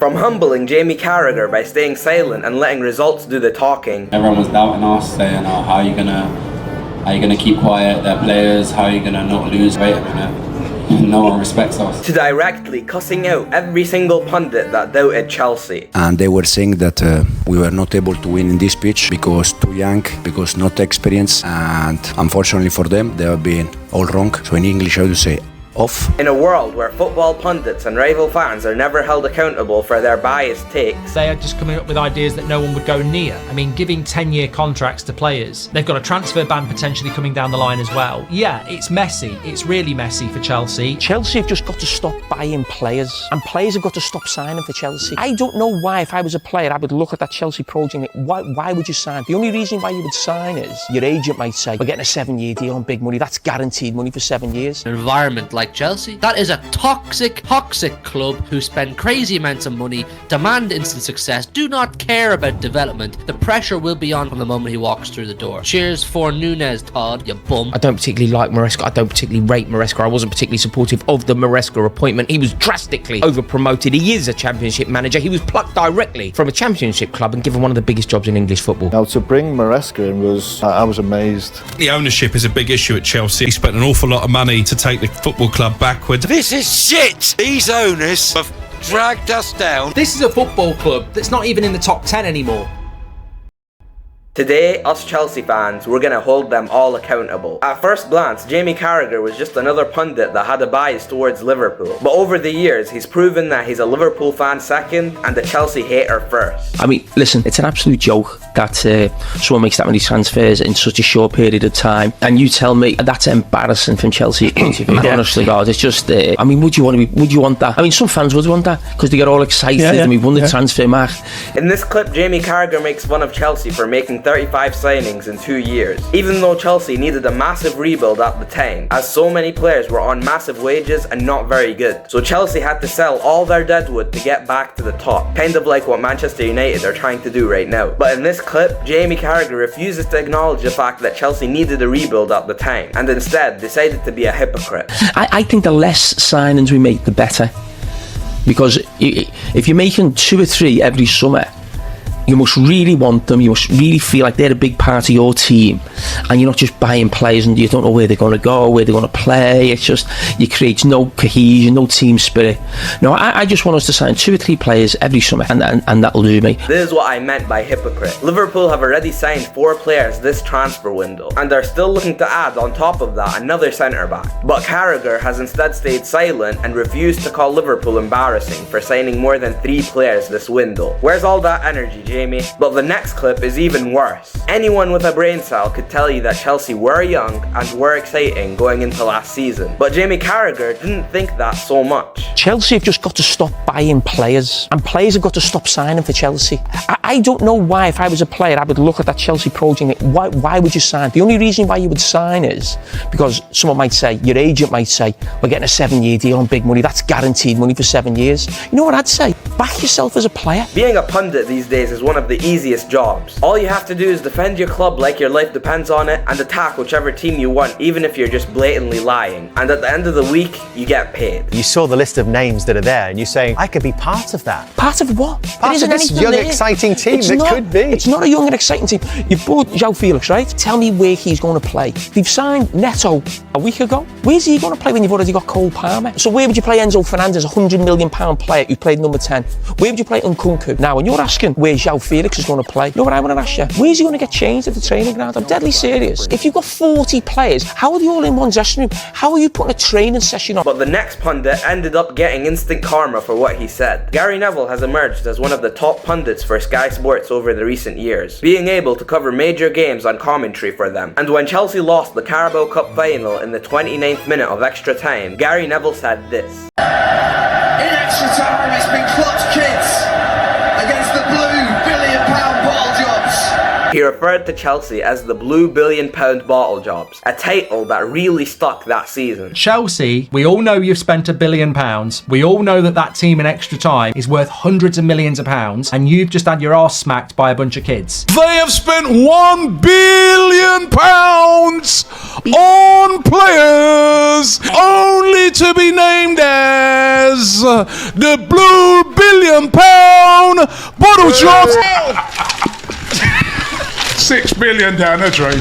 From humbling Jamie Carragher by staying silent and letting results do the talking. Everyone was doubting us, saying, "Oh, how are you gonna keep quiet? They're players. How are you gonna not lose? Wait a minute." No one respects us. To directly cussing out every single pundit that doubted Chelsea. And they were saying that we were not able to win in this pitch because too young, because not experienced, and unfortunately for them, they have been all wrong. So in English, I would say off. In a world where football pundits and rival fans are never held accountable for their biased takes, they are just coming up with ideas that no one would go near. I mean, giving 10-year contracts to players. They've got a transfer ban potentially coming down the line as well. Yeah, it's messy. It's really messy for Chelsea. Chelsea have just got to stop buying players, and players have got to stop signing for Chelsea. I don't know why, if I was a player, I would look at that Chelsea project. Why would you sign? The only reason why you would sign is your agent might say, we're getting a 7-year deal on big money. That's guaranteed money for 7 years. An environment like Chelsea, that is a toxic club who spend crazy amounts of money, demand instant success, do not care about development. The pressure will be on from the moment he walks through the door. Cheers for Nunes, Todd, you bum. I don't particularly like Maresca. I don't particularly rate Maresca. I wasn't particularly supportive of the Maresca appointment. He was drastically over-promoted. He is a championship manager. He was plucked directly from a championship club and given one of the biggest jobs in English football. Now, to bring Maresca in I was amazed. The ownership is a big issue at Chelsea. He spent an awful lot of money to take the football club backwards. This is shit! These owners have dragged us down. This is a football club that's not even in the top 10 anymore. Today, us Chelsea fans, we're gonna hold them all accountable. At first glance, Jamie Carragher was just another pundit that had a bias towards Liverpool. But over the years, he's proven that he's a Liverpool fan second and a Chelsea hater first. I mean, listen, it's an absolute joke that someone makes that many transfers in such a short period of time. And you tell me that's embarrassing from Chelsea point of view. Honestly, God, it's just, I mean, would you want that? I mean, some fans would want that because they get all excited and we won the transfer mark. In this clip, Jamie Carragher makes fun of Chelsea for making 35 signings in 2 years, even though Chelsea needed a massive rebuild at the time, as so many players were on massive wages and not very good. So Chelsea had to sell all their deadwood to get back to the top, kind of like what Manchester United are trying to do right now. But in this clip, Jamie Carragher refuses to acknowledge the fact that Chelsea needed a rebuild at the time, and instead decided to be a hypocrite. I think the less signings we make, the better. Because if you're making 2 or 3 every summer, you must really want them, you must really feel like they're a big part of your team, and you're not just buying players and you don't know where they're going to go, where they're going to play. It's just, you create no cohesion, no team spirit. No, I just want us to sign 2 or 3 players every summer, and that'll do me. This is what I meant by hypocrite. Liverpool have already signed 4 players this transfer window, and they're still looking to add on top of that another centre back. But Carragher has instead stayed silent and refused to call Liverpool embarrassing for signing more than 3 players this window. Where's all that energy, Jamie? But the next clip is even worse. Anyone with a brain cell could tell you that Chelsea were young and were exciting going into last season. But Jamie Carragher didn't think that so much. Chelsea have just got to stop buying players, and players have got to stop signing for Chelsea. I don't know why, if I was a player, I would look at that Chelsea project. Why would you sign? The only reason why you would sign is because someone might say, your agent might say, we're getting a 7-year deal on big money. That's guaranteed money for 7 years. You know what I'd say? Back yourself as a player. Being a pundit these days is one of the easiest jobs. All you have to do is defend your club like your life depends on it, and attack whichever team you want, even if you're just blatantly lying. And at the end of the week, you get paid. You saw the list of names that are there and you're saying, I could be part of that. Part of what? Part of this young, exciting team could be. It's not a young and exciting team. You've bought João Felix, right? Tell me where he's going to play. They've signed Neto a week ago. Where's he going to play when you've already got Cole Palmer? So where would you play Enzo Fernandez, £100 million player who played number 10? Where would you play Nkunku? Now, when you're asking where João Felix is going to play, you know what I want to ask you? Where's he going to get changed at the training ground? I'm deadly serious. If you've got 40 players, how are they all in one dressing room? How are you putting a training session on? But the next pundit ended up getting instant karma for what he said. Gary Neville has emerged as one of the top pundits for Sky Sports over the recent years, being able to cover major games on commentary for them. And when Chelsea lost the Carabao Cup final in the 29th minute of extra time, Gary Neville said this. In extra time, it's been clutch kids against the blue £1 billion bottle jobs. He referred to Chelsea as the blue £1 billion bottle jobs, a title that really stuck that season. Chelsea, we all know you've spent £1 billion. We all know that team in extra time is worth hundreds of millions of pounds, and you've just had your arse smacked by a bunch of kids. They have spent £1 billion on players, only to be named as the blue £1 billion bottle jobs. 6 billion down the drain.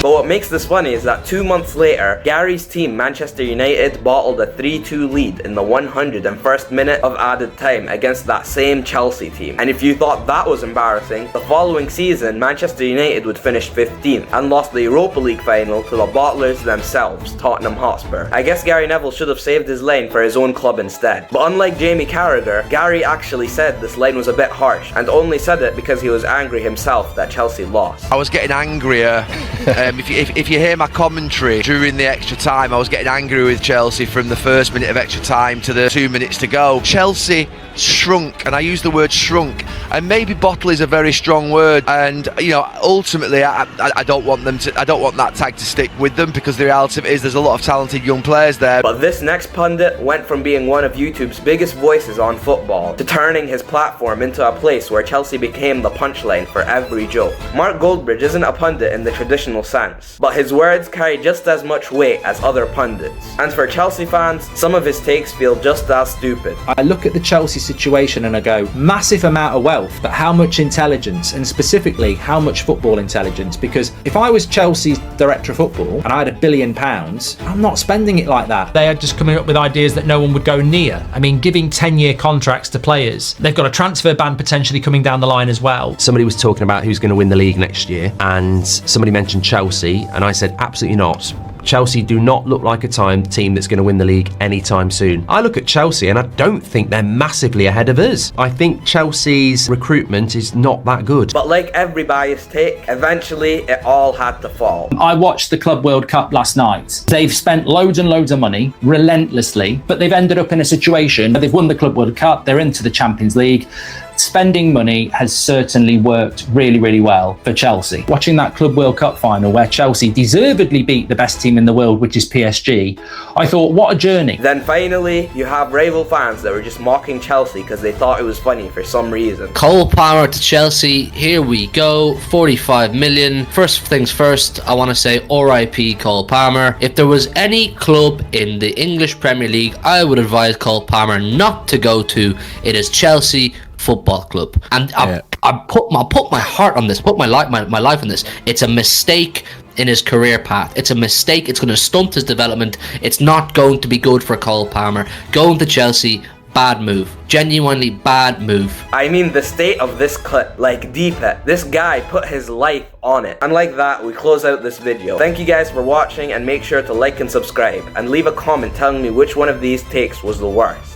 But what makes this funny is that 2 months later, Gary's team, Manchester United, bottled a 3-2 lead in the 101st minute of added time against that same Chelsea team. And if you thought that was embarrassing, the following season, Manchester United would finish 15th and lost the Europa League final to the bottlers themselves, Tottenham Hotspur. I guess Gary Neville should have saved his line for his own club instead. But unlike Jamie Carragher, Gary actually said this line was a bit harsh, and only said it because he was angry himself that Chelsea lost. I was getting angrier. If you hear my commentary during the extra time, I was getting angry with Chelsea from the first minute of extra time to the 2 minutes to go. Chelsea shrunk, and I use the word shrunk, and maybe bottle is a very strong word, and you know, ultimately I don't want that tag to stick with them, because the reality of it is there's a lot of talented young players there. But this next pundit went from being one of YouTube's biggest voices on football to turning his platform into a place where Chelsea became the punchline for every joke. Mark Goldbridge isn't a pundit in the traditional sense, but his words carry just as much weight as other pundits. And for Chelsea fans, some of his takes feel just as stupid. I look at the Chelsea situation and I go, massive amount of wealth, but how much intelligence, and specifically how much football intelligence? Because if I was Chelsea's director of football and I had £1 billion, I'm not spending it like that. They are just coming up with ideas that no one would go near. I mean, giving 10-year contracts to players. They've got a transfer ban potentially coming down the line as well. Somebody was talking about who's going to win the league next year, and somebody mentioned Chelsea, and I said absolutely not. Chelsea do not look like a team that's going to win the league anytime soon. I look at Chelsea and I don't think they're massively ahead of us. I think Chelsea's recruitment is not that good. But like every biased take, eventually it all had to fall. I watched the Club World Cup last night. They've spent loads and loads of money, relentlessly, but they've ended up in a situation where they've won the Club World Cup, they're into the Champions League. Spending money has certainly worked really, really well for Chelsea. Watching that Club World Cup final where Chelsea deservedly beat the best team in the world, which is PSG, I thought, what a journey. Then finally, you have rival fans that were just mocking Chelsea because they thought it was funny for some reason. Cole Palmer to Chelsea, here we go, 45 million. First things first, I want to say RIP Cole Palmer. If there was any club in the English Premier League I would advise Cole Palmer not to go to, it is Chelsea Football Club. And I put my heart on this, put my life on this. It's a mistake in his career path. It's a mistake. It's going to stunt his development. It's not going to be good for Cole Palmer. Going to Chelsea, bad move. Genuinely bad move. I mean, the state of this clip, like, deep it. This guy put his life on it. And like that, we close out this video. Thank you guys for watching, and make sure to like and subscribe, and leave a comment telling me which one of these takes was the worst.